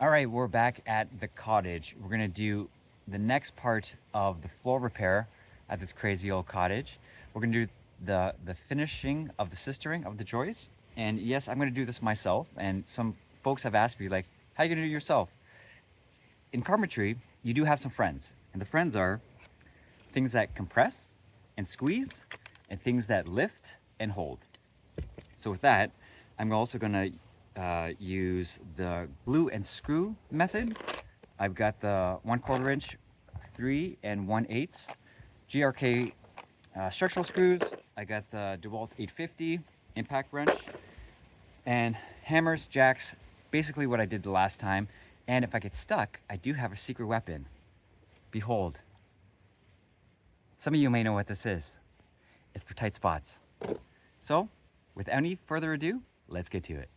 All right, we're back at the cottage. We're gonna do the next part of the floor repair at this crazy old cottage. We're gonna do the finishing of the sistering of the joists. And yes, I'm gonna do this myself. And some folks have asked me like, how are you gonna do it yourself? In carpentry, you do have some friends. And the friends are things that compress and squeeze and things that lift and hold. So with that, I'm also gonna use the glue and screw method. I've got the 1/4 inch, 3 1/8 GRK structural screws. I got the DeWalt 850 impact wrench and hammers, jacks, basically what I did the last time. And if I get stuck, I do have a secret weapon. Behold. Some of you may know what this is. It's for tight spots. So, without any further ado, let's get to it.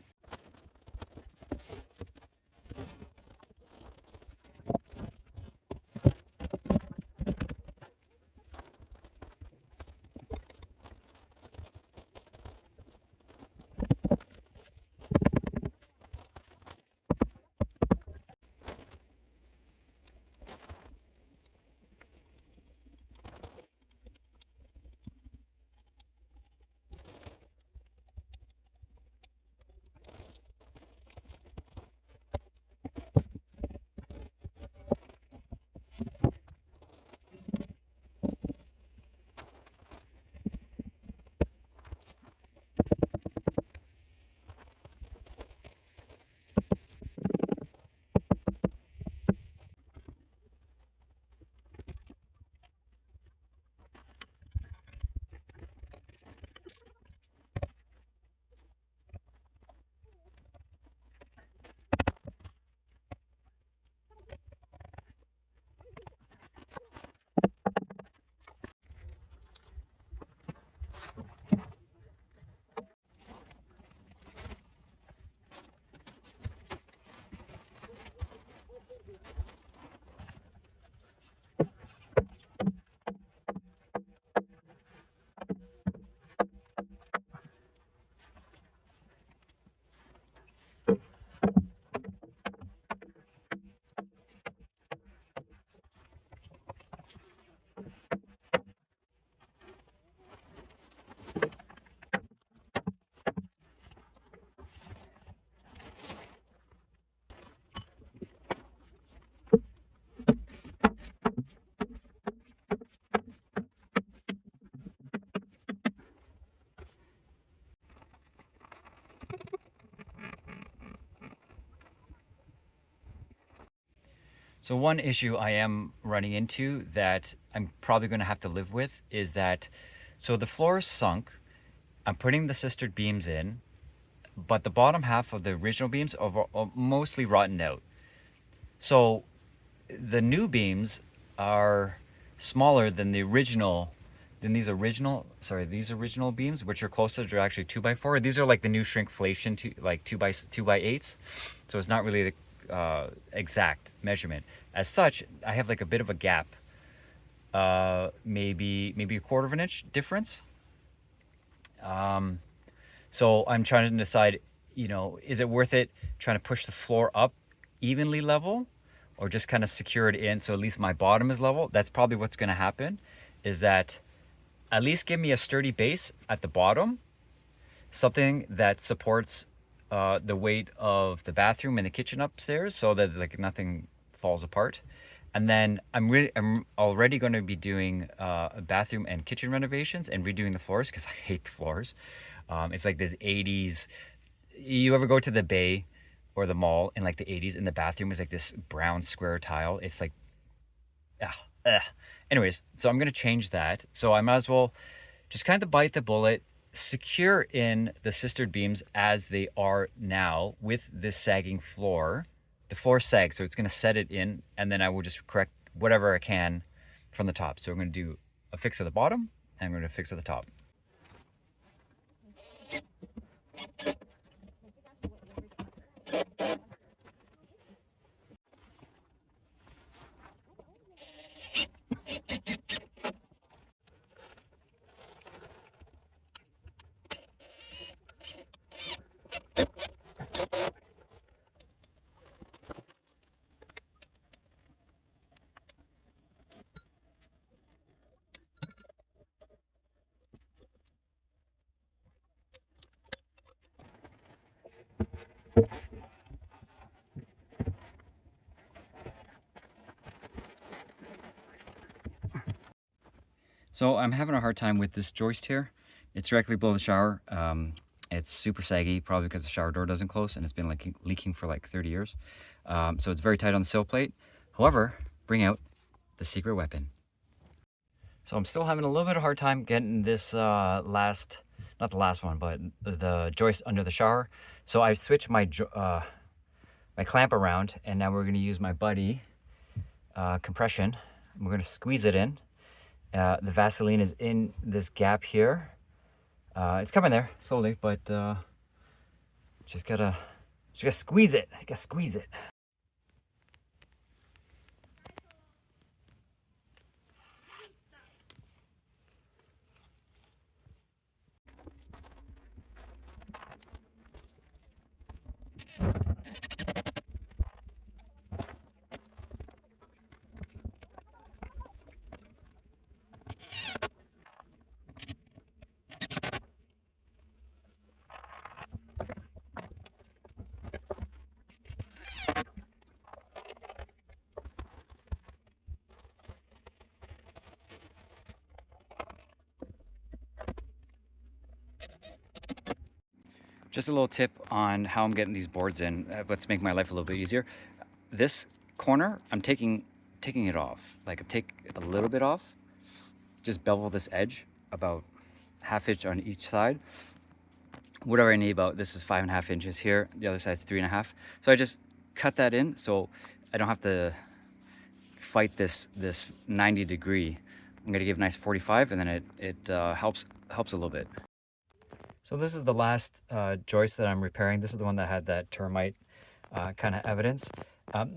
So one issue I am running into that I'm probably going to have to live with is that, so the floor is sunk. I'm putting the sistered beams in, but the bottom half of the original beams are mostly rotten out. So the new beams are smaller than these original beams, which are closer to actually 2x4. These are like the new shrinkflation, like 2x8s. So it's not really the exact measurement. As such, I have like a bit of a gap, maybe a 1/4 of an inch difference. So I'm trying to decide, is it worth it trying to push the floor up evenly level, or just kind of secure it in so at least my bottom is level? That's probably what's going to happen, is that at least give me a sturdy base at the bottom, something that supports the weight of the bathroom and the kitchen upstairs, so that like nothing falls apart. And then I'm already going to be doing bathroom and kitchen renovations and redoing the floors because I hate the floors. It's like this 80s. You ever go to the Bay or the mall in like the 80s, and the bathroom is like this brown square tile? It's like, ugh. Anyways, so I'm going to change that. So I might as well just kind of bite the bullet, secure in the sistered beams as they are now with this sagging floor. The floor sags, so it's going to set it in, and then I will just correct whatever I can from the top. So I'm going to do a fix at the bottom, and I'm going to fix at the top. So I'm having a hard time with this joist here. It's directly below the shower. It's super saggy, probably because the shower door doesn't close, and it's been like leaking for like 30 years. So it's very tight on the sill plate. However, bring out the secret weapon. So I'm still having a little bit of hard time getting this not the last one, but the joist under the shower. So I switched my clamp around, and now we're going to use my buddy compression. We're going to squeeze it in. The Vaseline is in this gap here. It's coming there slowly, but just gotta squeeze it. I gotta squeeze it. Just a little tip on how I'm getting these boards in. Let's make my life a little bit easier. This corner, I'm taking it off. Like I take a little bit off. Just bevel this edge about 1/2 inch on each side. Whatever I need about, this is 5.5 inches here. The other side's 3.5. So I just cut that in so I don't have to fight this 90 degree. I'm gonna give a nice 45, and then it helps a little bit. So this is the last joist that I'm repairing. This is the one that had that termite kind of evidence.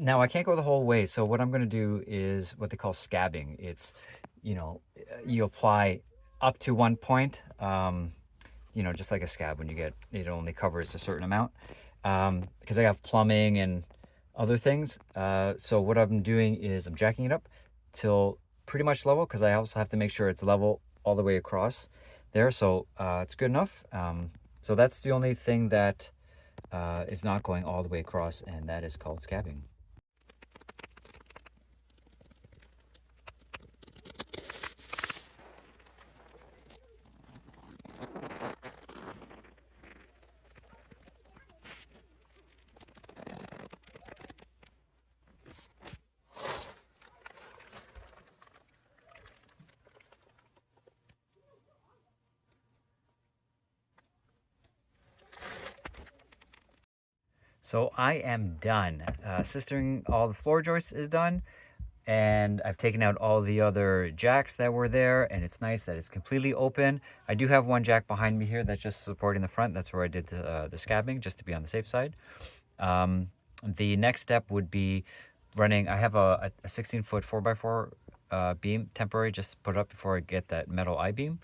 Now I can't go the whole way, so what I'm going to do is what they call scabbing. It's, you know, you apply up to one point, you know, just like a scab when you get, it only covers a certain amount. Because I have plumbing and other things. So what I'm doing is I'm jacking it up till pretty much level, because I also have to make sure it's level all the way across there. So it's good enough. So that's the only thing that is not going all the way across, and that is called scabbing. So I am done. Sistering all the floor joists is done, and I've taken out all the other jacks that were there, and it's nice that it's completely open. I do have one jack behind me here that's just supporting the front. That's where I did the scabbing, just to be on the safe side. The next step would be running, I have a 16-foot 4x4 beam, temporary, just to put up before I get that metal I-beam.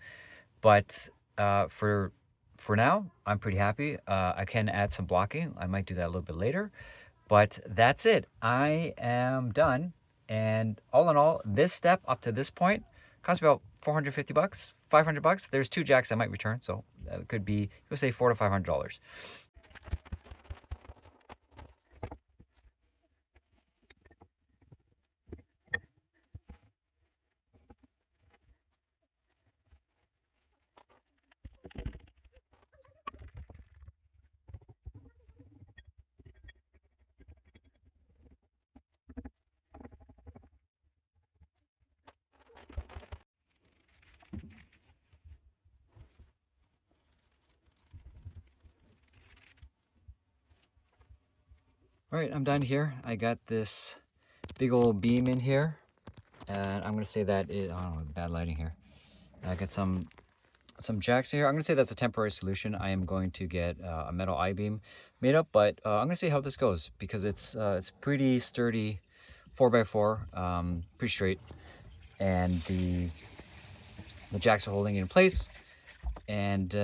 But for now, I'm pretty happy. I can add some blocking. I might do that a little bit later, but that's it. I am done. And all in all, this step up to this point cost me about 450 bucks, 500 bucks. There's 2 jacks I might return, so that could be, you'll say $400 to $500. All right, I'm done here. I got this big old beam in here, and I'm gonna say that it, I don't know, bad lighting here. I got some jacks here. I'm gonna say that's a temporary solution. I am going to get a metal I-beam made up, but I'm gonna see how this goes, because it's pretty sturdy, 4x4, pretty straight, and the jacks are holding it in place, and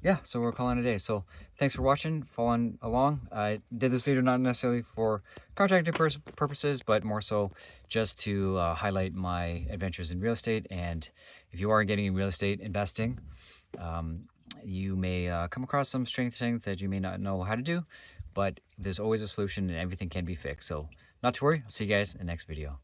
yeah, so we're calling it a day. So thanks for watching, following along. I did this video not necessarily for contracting purposes, but more so just to highlight my adventures in real estate. And if you are getting in real estate investing, you may come across some strange things that you may not know how to do, but there's always a solution and everything can be fixed. So not to worry. I'll see you guys in the next video.